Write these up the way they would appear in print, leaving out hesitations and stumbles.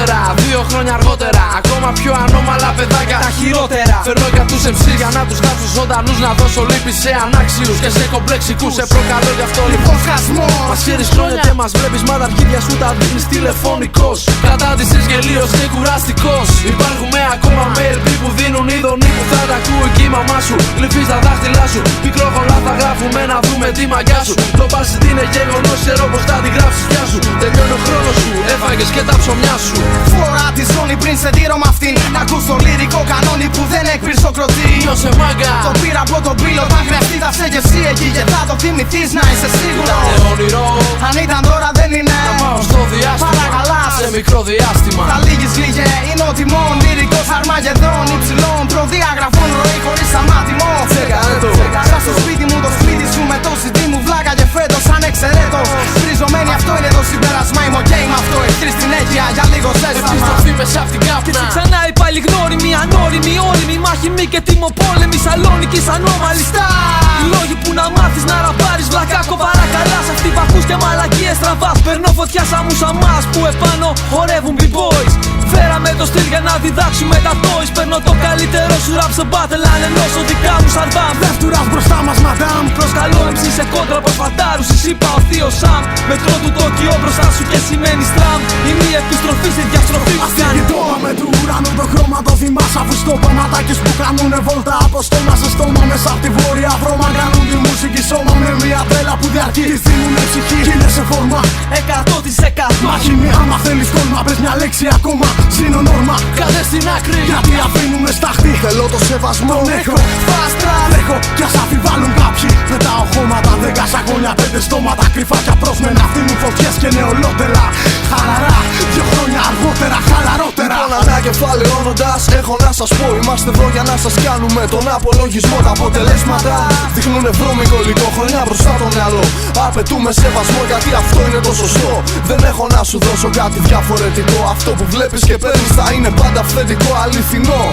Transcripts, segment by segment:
χειρότερα. 2 χρόνια αργότερα, ακόμα πιο ανώμαλα παιδάκια. Τα χειρότερα. Φέρνω για τους MC για να τους γράψω ζωντανούς. Να δώσω λύπη σε ανάξιους και σε κομπλεξικούς. Σε προκαλώ γι' αυτό λοιπόν χασμός. Μας ξέρεις χρόνια και μας βλέπεις, μα τα αρχίδια σου τα δίνεις τηλεφωνικός. Κατάντησης γελίος και κουραστικός. Υπάρχουμε ακόμα με LP που δίνουν ειδονή που θα τα ακούει και η μαμά σου. Γλυφείς τα δάχτυλά σου, μικρόχολα θα γράφουμε να δούμε τη μαγιά σου. Το μπάσιτ είναι γεγονός, ξέρω πως θα τη γράψεις πια σου. Τελειώνει ο χρόνος σου, έφαγες και τα ψωμιά σου. Φορά τη ζώνη πριν σε τύρω μ' αυτήν. Να ακούς το λυρικό κανόνι που δεν εκπυρσοκροτεί. Νιώσε μάγκα. Το πήρα από τον πύλο, όταν χρειαστεί θα σε και εσύ εκεί. Και θα το θυμηθείς να είσαι σίγουρο. Όνειρο. Αν ήταν τώρα δεν είναι. Να πάω στο διάστημα. Παρακαλάς. Σε μικρό διάστημα. Τα λίγης λίγε είναι ο τιμόν. Λυρικός αρμαγεδόν υψηλών προδιαγραφών. Ροή χωρίς αμάτιμο. Τσεκάρε το. Σαν στο σπίτι μου, το σπίτι σου με το CD μου. Βλάκα και φέτος ανεξαιρέτως. Φριζωμένη, αυτό είναι το συμπέρασμα. Είμαι ok με αυτό. Εχθρή στην αίτια για λίγο ζέστα. Επιστροφή μέσα απ' την κάπνα. Και έτσι ξανά οι πάλι γνώριμοι, ανώριμοι, όριμοι, μάχημοι και τιμοπόλεμοι. Σαλόνικης ανώμαλοι style. Οι λόγοι που να μάθεις να ραπάρεις, βλακάκο παρακαλάς. Αυτοί βακούς και μαλακίες τραβάς. Περνώ φωτιά σαν μουσαμάς που επάνω χορεύουν b-boys. Φέραμε το στυλ για να διδάξουμε τα toys. Παίρνω το καλύτερο σου rap σε battle, αν ενώσω δικά μου σαρβάμ. Δεύτερας μπροστά μας μαντάμ. Προσκαλώ MC σε κόντρα προς φαντάρους. Εσύ είπα ο θείος Σαμ. Μετρώ του Τόκιο μπροστά σου και σημαίνει στραμ. Η μη επιστροφή στη διαστροφή που κάνει. Τόμα με του ουρανού το χρώμα το θυμάσαι. Αφού στο πανατάκης που κάνουνε βόλτα από στόμα σε στόμα. Μέσα απ' τη βόρεια βρώμα κάνουν τη μουσική σώμα. Με μια τρέλα που διαρκεί. Τη δίνουνε ψυχή κι είναι σε φόρμα. 100%. Μάχη μη άμα θέλεις τόλμα. Πες μια λέξη ακόμα. Ζήνω νόρμα. Κάνε στην άκρη. Γιατί αφήνουμε στάχτη. Θέλω το σεβασμό. Τον έχω. Fast track. Έχω κι ας αμφιβάλλουν κάποιοι. Πετάω χώματα. 10 σαγόνια. 5 στόματα. Κρυφάκια πρόσμενα. Φτύνουν φωτιές και νεολότερα. Χαλαρά. 2 χρόνια αργότερα. Χαλαρότερα. Λοιπόν, ανακεφαλαιώνοντας, έχω να σας πω: είμαστε εδώ για να σας κάνουμε τον απολογισμό. Τα αποτελέσματα δείχνουν βρώμικο υλικό. Χρονιά μπροστά το μυαλό. Απαιτούμε σεβασμό γιατί αυτό είναι το σωστό. Δεν έχω να σου δώσω κάτι διαφορετικό. Αυτό που βλέπεις και παίρνεις θα είναι πάντα αυθεντικό, αληθινό.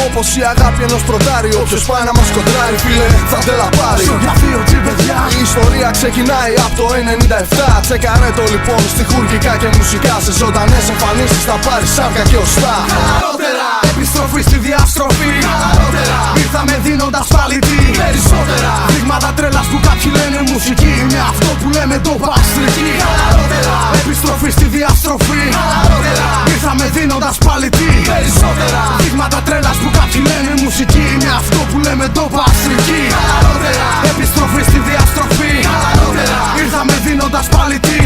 Όπως η αγάπη ενός πρωτάρι. Όποιος πάει να μας κοντράρει, φίλε, θα τελαπάρει. Στο γραφείο τσι παιδιά. Η ιστορία ξεκινάει από το 97. Τσεκάρε το λοιπόν στιχουργικά και μουσικά. Σε ζωντανές εμφανίσεις θα πάρεις σάρκα και οστά. Χαλαρότερα. Επιστροφή στη διαστροφή. Χαλαρότερα. Ήρθαμε δίνοντας πάλι τι περισσότερα. Δείγματα τρέλας που κάποιοι λένε μουσική. Είναι αυτό που λέμε το παστρική. Χαλαρότερα. Επιστροφή στη διαστροφή. Χαλαρότερα. Ήρθαμε δίνοντας πάλι τι περισσότερα. Δείγματα τρέλας που κάποιοι λένε μουσική. Είναι αυτό που λέμε το παστρική. Χαλαρότερα. Επιστροφή στη διαστροφή. Χαλαρότερα. Ήρθαμε δίνοντας πάλι τι